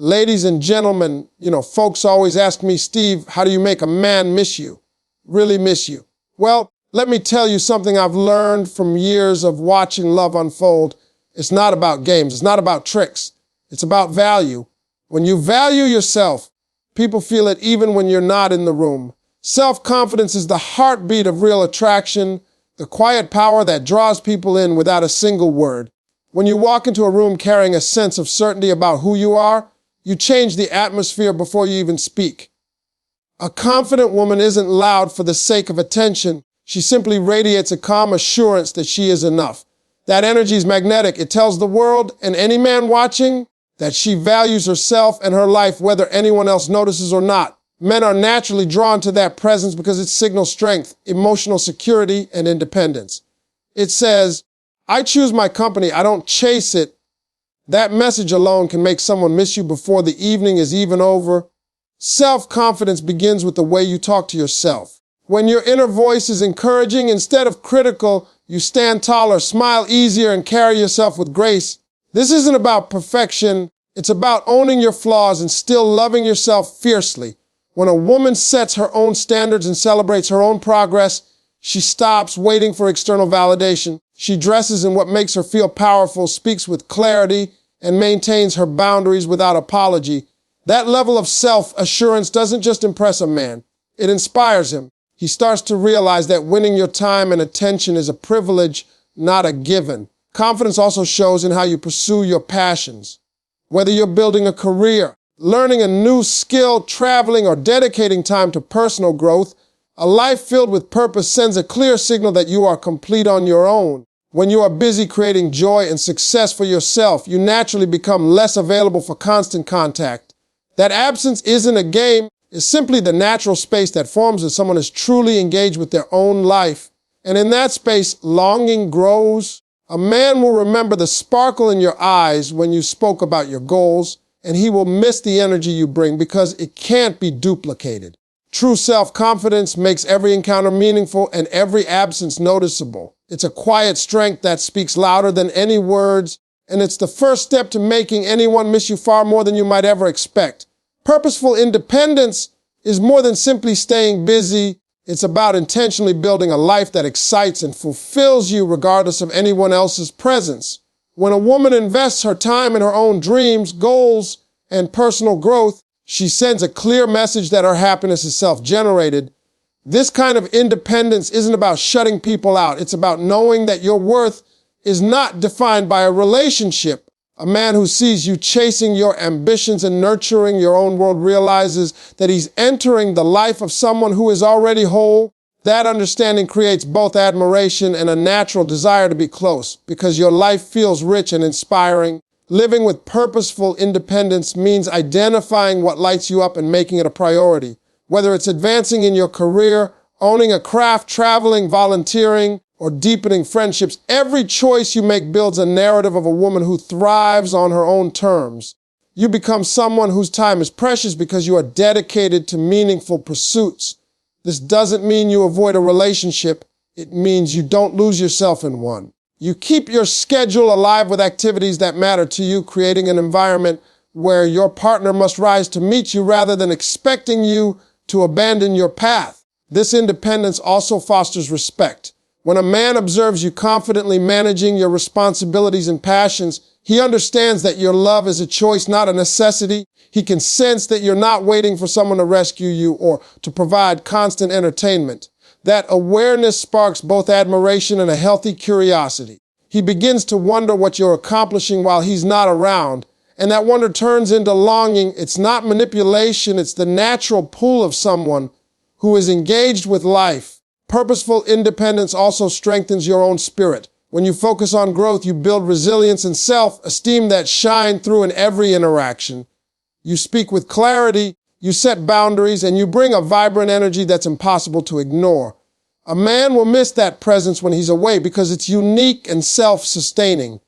Ladies and gentlemen, folks always ask me, Steve, how do you make a man miss you? Really miss you? Well, let me tell you something I've learned from years of watching love unfold. It's not about games. It's not about tricks. It's about value. When you value yourself, people feel it even when you're not in the room. Self-confidence is the heartbeat of real attraction, the quiet power that draws people in without a single word. When you walk into a room carrying a sense of certainty about who you are, you change the atmosphere before you even speak. A confident woman isn't loud for the sake of attention. She simply radiates a calm assurance that she is enough. That energy is magnetic. It tells the world and any man watching that she values herself and her life whether anyone else notices or not. Men are naturally drawn to that presence because it signals strength, emotional security, and independence. It says, I choose my company, I don't chase it. That message alone can make someone miss you before the evening is even over. Self-confidence begins with the way you talk to yourself. When your inner voice is encouraging instead of critical, you stand taller, smile easier, and carry yourself with grace. This isn't about perfection. It's about owning your flaws and still loving yourself fiercely. When a woman sets her own standards and celebrates her own progress, she stops waiting for external validation. She dresses in what makes her feel powerful, speaks with clarity, and maintains her boundaries without apology. That level of self-assurance doesn't just impress a man. It inspires him. He starts to realize that winning your time and attention is a privilege, not a given. Confidence also shows in how you pursue your passions. Whether you're building a career, learning a new skill, traveling, or dedicating time to personal growth, a life filled with purpose sends a clear signal that you are complete on your own. When you are busy creating joy and success for yourself, you naturally become less available for constant contact. That absence isn't a game, it's simply the natural space that forms when someone is truly engaged with their own life. And in that space, longing grows. A man will remember the sparkle in your eyes when you spoke about your goals, and he will miss the energy you bring because it can't be duplicated. True self-confidence makes every encounter meaningful and every absence noticeable. It's a quiet strength that speaks louder than any words, and it's the first step to making anyone miss you far more than you might ever expect. Purposeful independence is more than simply staying busy. It's about intentionally building a life that excites and fulfills you regardless of anyone else's presence. When a woman invests her time in her own dreams, goals, and personal growth, she sends a clear message that her happiness is self-generated. This kind of independence isn't about shutting people out. It's about knowing that your worth is not defined by a relationship. A man who sees you chasing your ambitions and nurturing your own world realizes that he's entering the life of someone who is already whole. That understanding creates both admiration and a natural desire to be close because your life feels rich and inspiring. Living with purposeful independence means identifying what lights you up and making it a priority. Whether it's advancing in your career, owning a craft, traveling, volunteering, or deepening friendships, every choice you make builds a narrative of a woman who thrives on her own terms. You become someone whose time is precious because you are dedicated to meaningful pursuits. This doesn't mean you avoid a relationship. It means you don't lose yourself in one. You keep your schedule alive with activities that matter to you, creating an environment where your partner must rise to meet you rather than expecting you to abandon your path. This independence also fosters respect. When a man observes you confidently managing your responsibilities and passions, he understands that your love is a choice, not a necessity. He can sense that you're not waiting for someone to rescue you or to provide constant entertainment. That awareness sparks both admiration and a healthy curiosity. He begins to wonder what you're accomplishing while he's not around, and that wonder turns into longing. It's not manipulation, it's the natural pull of someone who is engaged with life. Purposeful independence also strengthens your own spirit. When you focus on growth, you build resilience and self-esteem that shine through in every interaction. You speak with clarity, you set boundaries, and you bring a vibrant energy that's impossible to ignore. A man will miss that presence when he's away because it's unique and self-sustaining.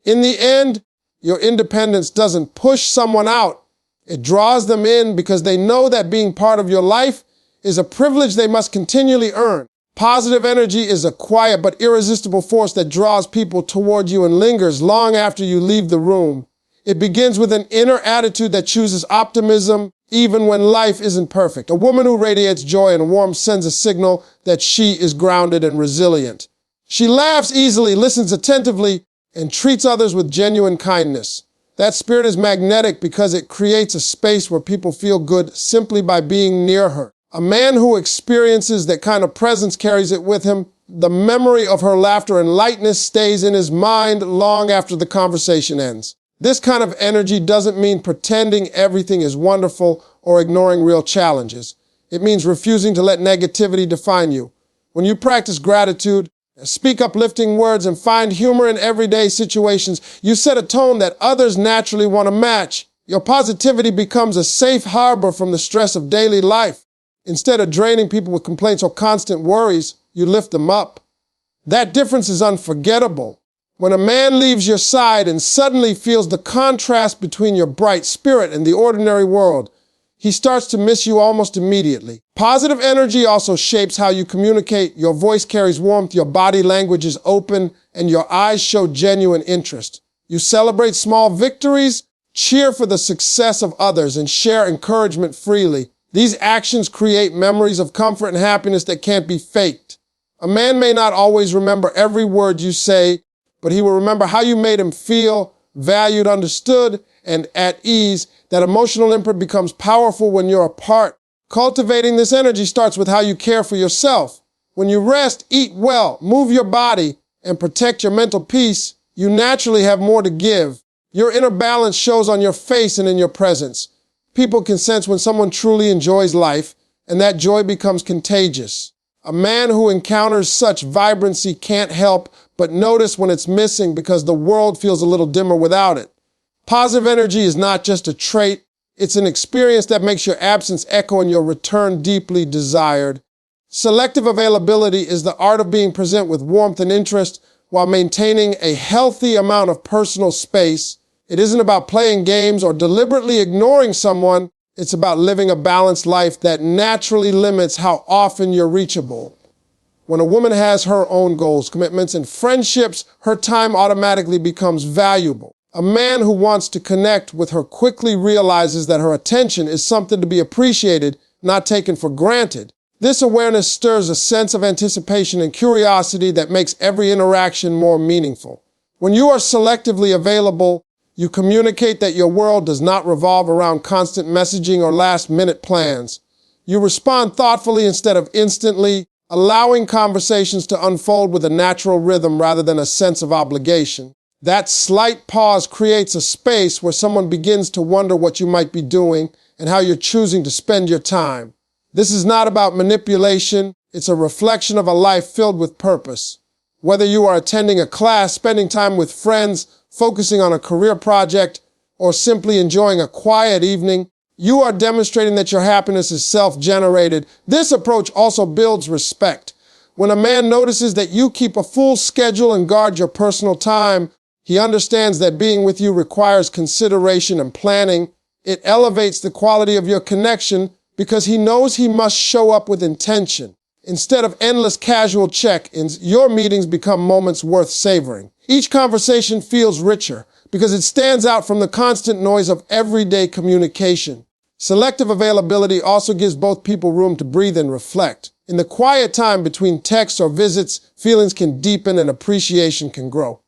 In the end, your independence doesn't push someone out. It draws them in because they know that being part of your life is a privilege they must continually earn. Positive energy is a quiet but irresistible force that draws people toward you and lingers long after you leave the room. It begins with an inner attitude that chooses optimism even when life isn't perfect. A woman who radiates joy and warmth sends a signal that she is grounded and resilient. She laughs easily, listens attentively, and treats others with genuine kindness. That spirit is magnetic because it creates a space where people feel good simply by being near her. A man who experiences that kind of presence carries it with him. The memory of her laughter and lightness stays in his mind long after the conversation ends. This kind of energy doesn't mean pretending everything is wonderful or ignoring real challenges. It means refusing to let negativity define you. When you practice gratitude, speak uplifting words, and find humor in everyday situations, you set a tone that others naturally want to match. Your positivity becomes a safe harbor from the stress of daily life. Instead of draining people with complaints or constant worries, you lift them up. That difference is unforgettable. When a man leaves your side and suddenly feels the contrast between your bright spirit and the ordinary world, he starts to miss you almost immediately. Positive energy also shapes how you communicate. Your voice carries warmth, your body language is open, and your eyes show genuine interest. You celebrate small victories, cheer for the success of others, and share encouragement freely. These actions create memories of comfort and happiness that can't be faked. A man may not always remember every word you say, but he will remember how you made him feel valued, understood, and at ease. That emotional imprint becomes powerful when you're apart. Cultivating this energy starts with how you care for yourself. When you rest, eat well, move your body, and protect your mental peace, you naturally have more to give. Your inner balance shows on your face and in your presence. People can sense when someone truly enjoys life, and that joy becomes contagious. A man who encounters such vibrancy can't help but notice when it's missing because the world feels a little dimmer without it. Positive energy is not just a trait, it's an experience that makes your absence echo and your return deeply desired. Selective availability is the art of being present with warmth and interest while maintaining a healthy amount of personal space. It isn't about playing games or deliberately ignoring someone. It's about living a balanced life that naturally limits how often you're reachable. When a woman has her own goals, commitments, and friendships, her time automatically becomes valuable. A man who wants to connect with her quickly realizes that her attention is something to be appreciated, not taken for granted. This awareness stirs a sense of anticipation and curiosity that makes every interaction more meaningful. When you are selectively available, you communicate that your world does not revolve around constant messaging or last-minute plans. You respond thoughtfully instead of instantly, allowing conversations to unfold with a natural rhythm rather than a sense of obligation. That slight pause creates a space where someone begins to wonder what you might be doing and how you're choosing to spend your time. This is not about manipulation. It's a reflection of a life filled with purpose. Whether you are attending a class, spending time with friends, focusing on a career project, or simply enjoying a quiet evening, you are demonstrating that your happiness is self-generated. This approach also builds respect. When a man notices that you keep a full schedule and guard your personal time, he understands that being with you requires consideration and planning. It elevates the quality of your connection because he knows he must show up with intention. Instead of endless casual check-ins, your meetings become moments worth savoring. Each conversation feels richer because it stands out from the constant noise of everyday communication. Selective availability also gives both people room to breathe and reflect. In the quiet time between texts or visits, feelings can deepen and appreciation can grow.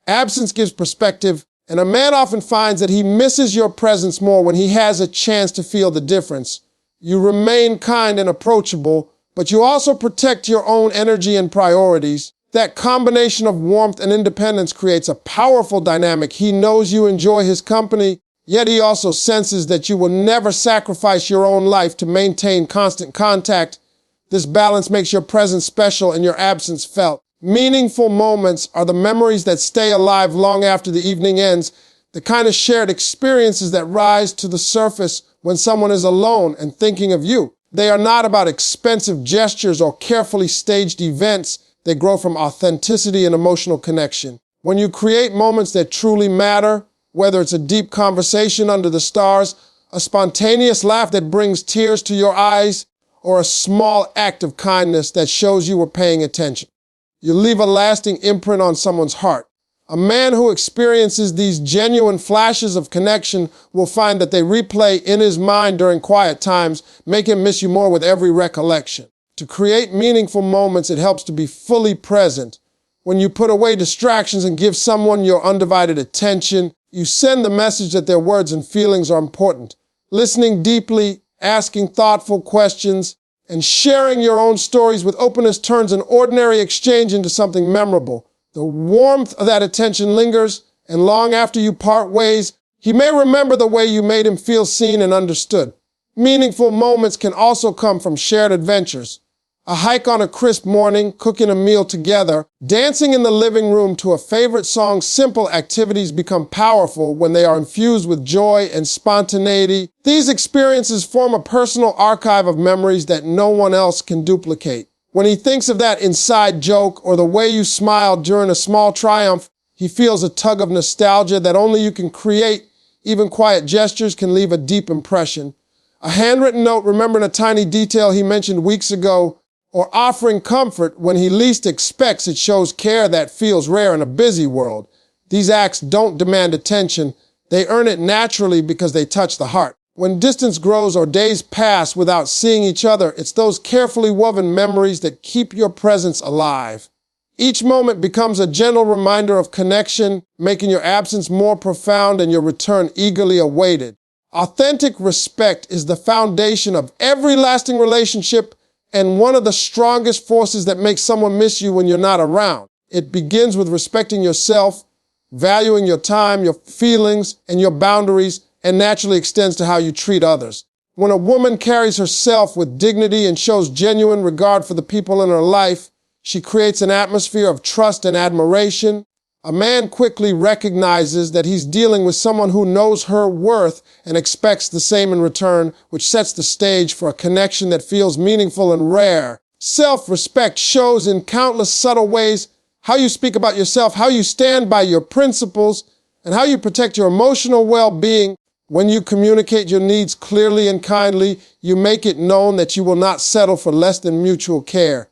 Absence gives perspective, and a man often finds that he misses your presence more when he has a chance to feel the difference. You remain kind and approachable, but you also protect your own energy and priorities. That combination of warmth and independence creates a powerful dynamic. He knows you enjoy his company, yet he also senses that you will never sacrifice your own life to maintain constant contact. This balance makes your presence special and your absence felt. Meaningful moments are the memories that stay alive long after the evening ends, the kind of shared experiences that rise to the surface when someone is alone and thinking of you. They are not about expensive gestures or carefully staged events. They grow from authenticity and emotional connection. When you create moments that truly matter, whether it's a deep conversation under the stars, a spontaneous laugh that brings tears to your eyes, or a small act of kindness that shows you were paying attention, you leave a lasting imprint on someone's heart. A man who experiences these genuine flashes of connection will find that they replay in his mind during quiet times, make him miss you more with every recollection. To create meaningful moments, it helps to be fully present. When you put away distractions and give someone your undivided attention, you send the message that their words and feelings are important. Listening deeply, asking thoughtful questions, and sharing your own stories with openness turns an ordinary exchange into something memorable. The warmth of that attention lingers, and long after you part ways, he may remember the way you made him feel seen and understood. Meaningful moments can also come from shared adventures. A hike on a crisp morning, cooking a meal together, dancing in the living room to a favorite song. Simple activities become powerful when they are infused with joy and spontaneity. These experiences form a personal archive of memories that no one else can duplicate. When he thinks of that inside joke or the way you smiled during a small triumph, he feels a tug of nostalgia that only you can create. Even quiet gestures can leave a deep impression. A handwritten note remembering a tiny detail he mentioned weeks ago, or offering comfort when he least expects it, shows care that feels rare in a busy world. These acts don't demand attention. They earn it naturally because they touch the heart. When distance grows or days pass without seeing each other, it's those carefully woven memories that keep your presence alive. Each moment becomes a gentle reminder of connection, making your absence more profound and your return eagerly awaited. Authentic respect is the foundation of every lasting relationship and one of the strongest forces that makes someone miss you when you're not around. It begins with respecting yourself, valuing your time, your feelings, and your boundaries, and naturally extends to how you treat others. When a woman carries herself with dignity and shows genuine regard for the people in her life, she creates an atmosphere of trust and admiration. A man quickly recognizes that he's dealing with someone who knows her worth and expects the same in return, which sets the stage for a connection that feels meaningful and rare. Self-respect shows in countless subtle ways how you speak about yourself, how you stand by your principles, and how you protect your emotional well-being. When you communicate your needs clearly and kindly, you make it known that you will not settle for less than mutual care.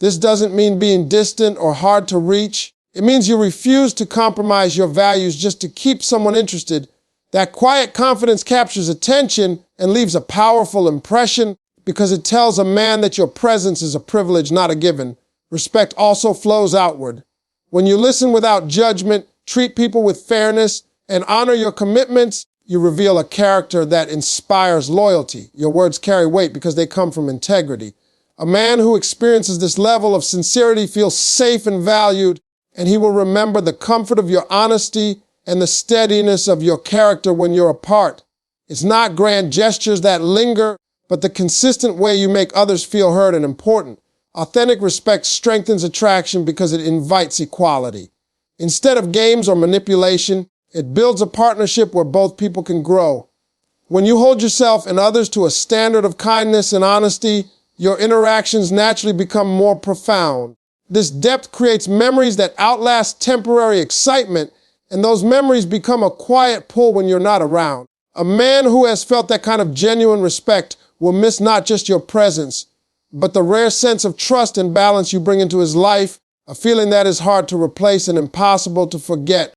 This doesn't mean being distant or hard to reach. It means you refuse to compromise your values just to keep someone interested. That quiet confidence captures attention and leaves a powerful impression because it tells a man that your presence is a privilege, not a given. Respect also flows outward. When you listen without judgment, treat people with fairness, and honor your commitments, you reveal a character that inspires loyalty. Your words carry weight because they come from integrity. A man who experiences this level of sincerity feels safe and valued, and he will remember the comfort of your honesty and the steadiness of your character when you're apart. It's not grand gestures that linger, but the consistent way you make others feel heard and important. Authentic respect strengthens attraction because it invites equality. Instead of games or manipulation, it builds a partnership where both people can grow. When you hold yourself and others to a standard of kindness and honesty, your interactions naturally become more profound. This depth creates memories that outlast temporary excitement, and those memories become a quiet pull when you're not around. A man who has felt that kind of genuine respect will miss not just your presence, but the rare sense of trust and balance you bring into his life, a feeling that is hard to replace and impossible to forget.